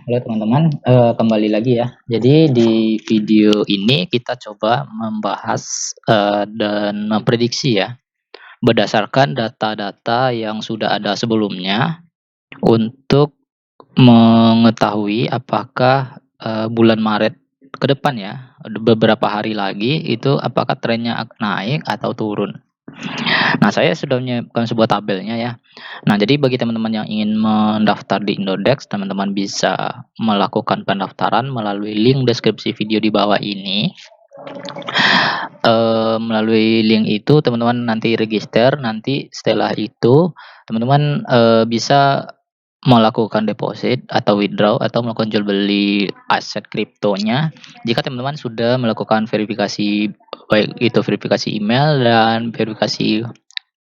Halo teman-teman, kembali lagi ya. Jadi di video ini kita coba membahas, dan memprediksi ya, berdasarkan data-data yang sudah ada sebelumnya untuk mengetahui apakah, bulan Maret ke depan ya, beberapa hari lagi itu apakah trennya naik atau turun. Nah, saya sudah menyiapkan sebuah tabelnya ya. Nah, jadi bagi teman-teman yang ingin mendaftar di Indodex, teman-teman bisa melakukan pendaftaran melalui link deskripsi video di bawah ini. Melalui link itu teman-teman nanti register, nanti setelah itu teman-teman, bisa melakukan deposit atau withdraw atau melakukan jual beli aset kriptonya jika teman-teman sudah melakukan verifikasi, baik itu verifikasi email dan verifikasi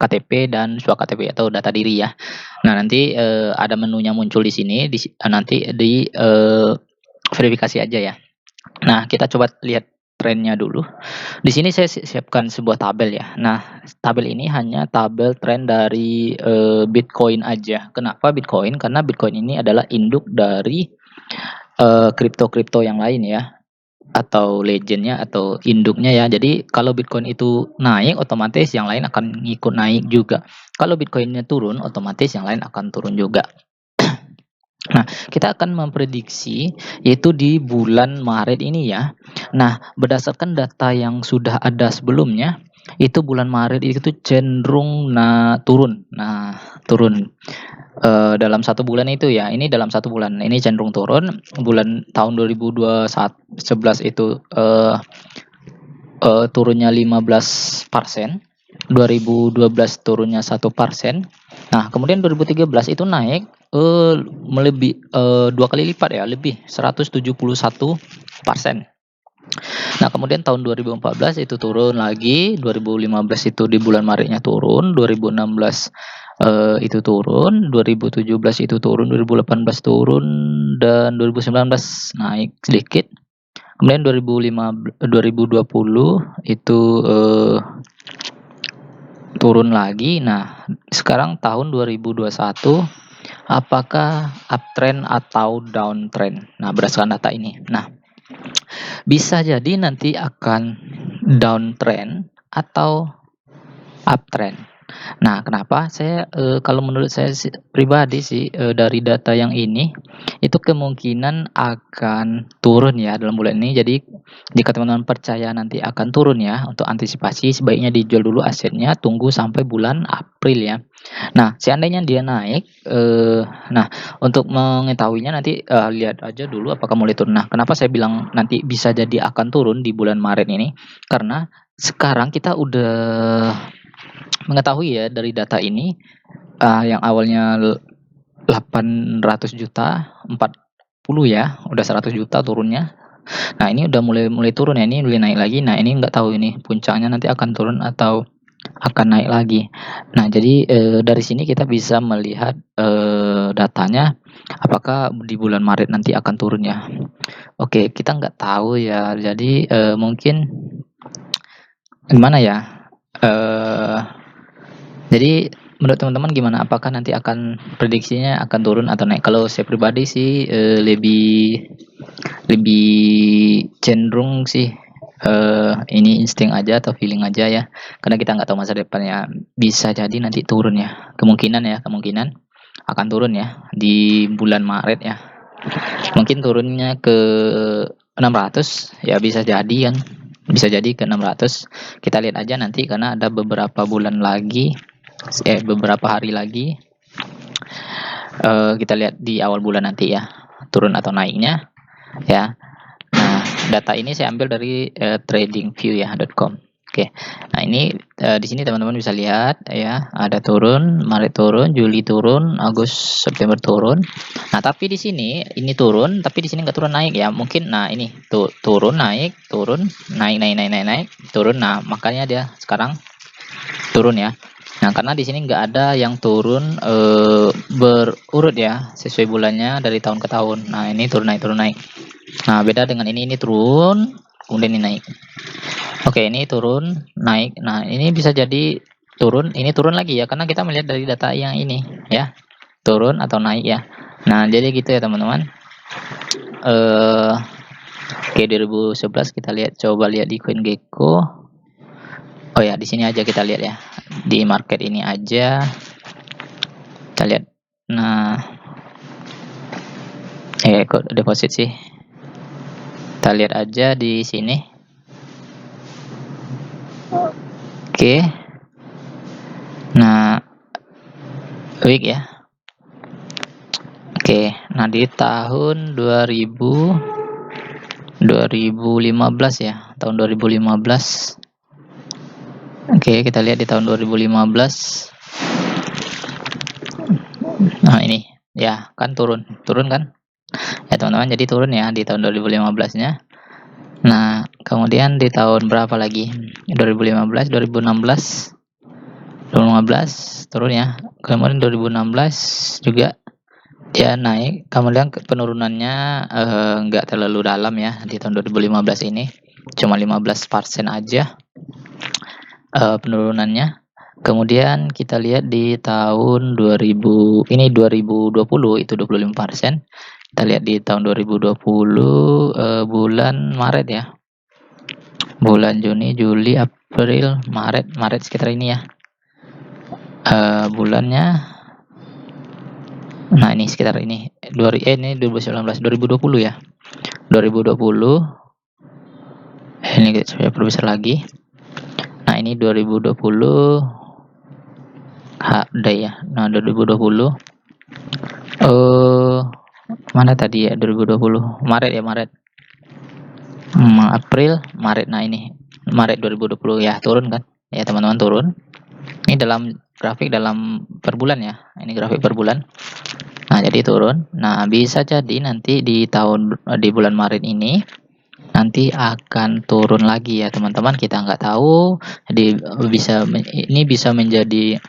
KTP dan surat KTP atau data diri ya. Nah, nanti, ada menunya muncul di sini, nanti di, verifikasi aja ya. Nah, kita coba lihat trennya dulu. Di sini saya siapkan sebuah tabel ya. Nah, tabel ini hanya tabel tren dari, Bitcoin aja. Kenapa Bitcoin? Karena Bitcoin ini adalah induk dari, kripto-kripto yang lain ya, atau legendnya atau induknya ya. Jadi kalau Bitcoin itu naik, otomatis yang lain akan ngikut naik juga. Kalau Bitcoinnya turun, otomatis yang lain akan turun juga. Nah, kita akan memprediksi yaitu di bulan Maret ini ya. Nah, berdasarkan data yang sudah ada sebelumnya, itu bulan Maret itu cenderung turun. Nah, turun. Dalam satu bulan itu ya, ini dalam satu bulan ini cenderung turun. Bulan tahun 2011 itu turunnya 15%, 2012 turunnya 1%. Nah, kemudian 2013 itu naik melebih 2 kali lipat ya, lebih 171%. Nah, kemudian tahun 2014 itu turun lagi, 2015 itu di bulan Maretnya turun, 2016 itu turun, 2017 itu turun, 2018 turun, dan 2019 naik sedikit. Kemudian 2020 itu turun lagi. Nah, sekarang tahun 2021 apakah uptrend atau downtrend? Nah, berdasarkan data ini. Nah, bisa jadi nanti akan downtrend atau uptrend. Nah, kenapa? Kalau menurut saya pribadi sih, dari data yang ini, itu kemungkinan akan turun ya dalam bulan ini. Jadi, jika teman-teman percaya nanti akan turun ya, untuk antisipasi sebaiknya dijual dulu asetnya, tunggu sampai bulan April ya. Nah, seandainya dia naik, nah untuk mengetahuinya nanti, lihat aja dulu apakah mulai turun. Nah, kenapa saya bilang nanti bisa jadi akan turun di bulan Maret ini, karena sekarang kita udah mengetahui ya dari data ini, yang awalnya 800 juta, 40 ya, udah 100 juta turunnya. Nah, ini udah mulai turun ya, ini mulai naik lagi. Nah, ini nggak tahu ini puncaknya nanti akan turun atau akan naik lagi. Nah, jadi, dari sini kita bisa melihat, datanya apakah di bulan Maret nanti akan turun ya. Oke, kita nggak tahu ya. Jadi, mungkin gimana ya, jadi menurut teman-teman gimana? Apakah nanti akan prediksinya akan turun atau naik? Kalau saya pribadi sih, lebih lebih cenderung sih, ini insting aja atau feeling aja ya, karena kita nggak tahu masa depannya. Bisa jadi nanti turun ya, kemungkinan akan turun ya di bulan Maret ya. Mungkin turunnya ke 600 ya, bisa jadi kan, bisa jadi ke 600. Kita lihat aja nanti karena ada beberapa bulan lagi, beberapa hari lagi. Kita lihat di awal bulan nanti ya, turun atau naiknya ya. Nah, data ini saya ambil dari tradingview.com. Oke. Nah, ini di sini teman-teman bisa lihat ya, ada turun, Maret turun, Juli turun, Agustus, September turun. Nah, tapi di sini ini turun, tapi di sini nggak turun naik ya. Mungkin nah ini tuh turun, naik, turun, naik, turun. Nah, makanya dia sekarang turun ya. Nah, karena di sini nggak ada yang turun berurut ya, sesuai bulannya dari tahun ke tahun. Nah, ini turun naik. Nah, beda dengan ini turun, kemudian ini naik. Oke, ini turun, naik. Nah, ini bisa jadi turun, ini turun lagi ya, karena kita melihat dari data yang ini ya, turun atau naik ya. Nah, jadi gitu ya teman-teman. Oke, 2011 kita coba lihat di CoinGecko. Oh ya, di sini aja kita lihat ya. Di market ini aja. Kita lihat. Nah, kok deposit sih? Kita lihat aja di sini. Oke. Nah, week ya. Oke, nah di tahun 2015 ya, tahun 2015. Oke, kita lihat di tahun 2015. Nah, ini ya kan turun kan? Ya teman-teman, jadi turun ya di tahun 2015-nya. Nah, kemudian di tahun berapa lagi? 2015, 2016. 2015 turun ya. Kemudian 2016 juga dia naik, kemudian penurunannya nggak terlalu dalam ya di tahun 2015 ini, cuma 15% aja penurunannya. Kemudian kita lihat di tahun 2020 itu 25%. Kita lihat di tahun 2020 bulan Maret ya. Bulan Juni, Juli, April, Maret sekitar ini ya. Bulannya nah ini sekitar ini ini 2019 2020 ya. 2020 ini saya perbesar lagi. Nah ini 2020 udah ya. Nah 2020 mana tadi ya, 2020 Maret ya, April, Maret. Nah ini Maret 2020 ya, turun kan ya teman-teman, turun. Ini dalam grafik dalam per bulan ya, ini grafik per bulan. Nah jadi turun. Nah bisa jadi nanti di bulan Maret ini nanti akan turun lagi ya teman-teman, kita nggak tahu. Jadi ini bisa menjadi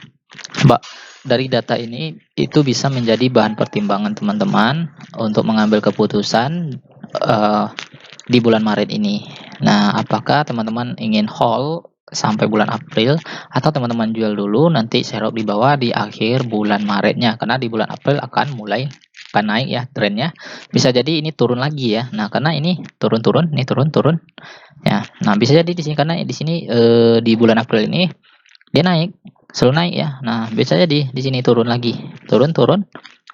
dari data ini itu bisa menjadi bahan pertimbangan teman-teman untuk mengambil keputusan di bulan Maret ini. Nah, apakah teman-teman ingin hold sampai bulan April atau teman-teman jual dulu, nanti serok di bawah di akhir bulan Maretnya, karena di bulan April akan naik ya trennya. Bisa jadi ini turun lagi ya. Nah, karena ini turun ini turun ya. Nah, bisa jadi di sini karena di sini di bulan April ini dia naik, selalu naik ya. Nah, bisa jadi di sini turun lagi, turun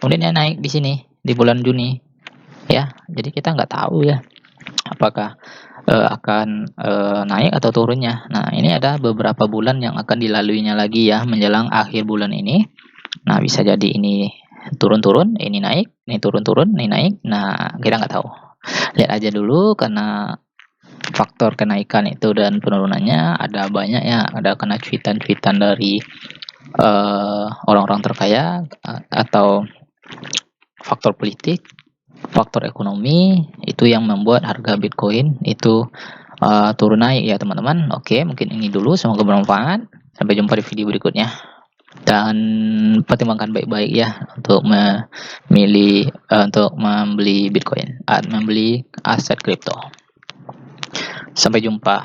kemudian dia naik di sini di bulan Juni ya. Jadi kita nggak tahu ya apakah akan naik atau turunnya. Nah, ini ada beberapa bulan yang akan dilaluinya lagi ya menjelang akhir bulan ini. Nah, bisa jadi ini turun, ini naik, ini turun, ini naik. Nah, kita nggak tahu. Lihat aja dulu, karena faktor kenaikan itu dan penurunannya ada banyak ya. Ada kena cuitan dari orang-orang terkaya, atau faktor politik, faktor ekonomi, itu yang membuat harga Bitcoin itu turun naik ya teman-teman. Oke, mungkin ini dulu, semoga bermanfaat. Sampai jumpa di video berikutnya. Dan pertimbangkan baik-baik ya untuk untuk membeli Bitcoin, membeli aset kripto. Sampai jumpa.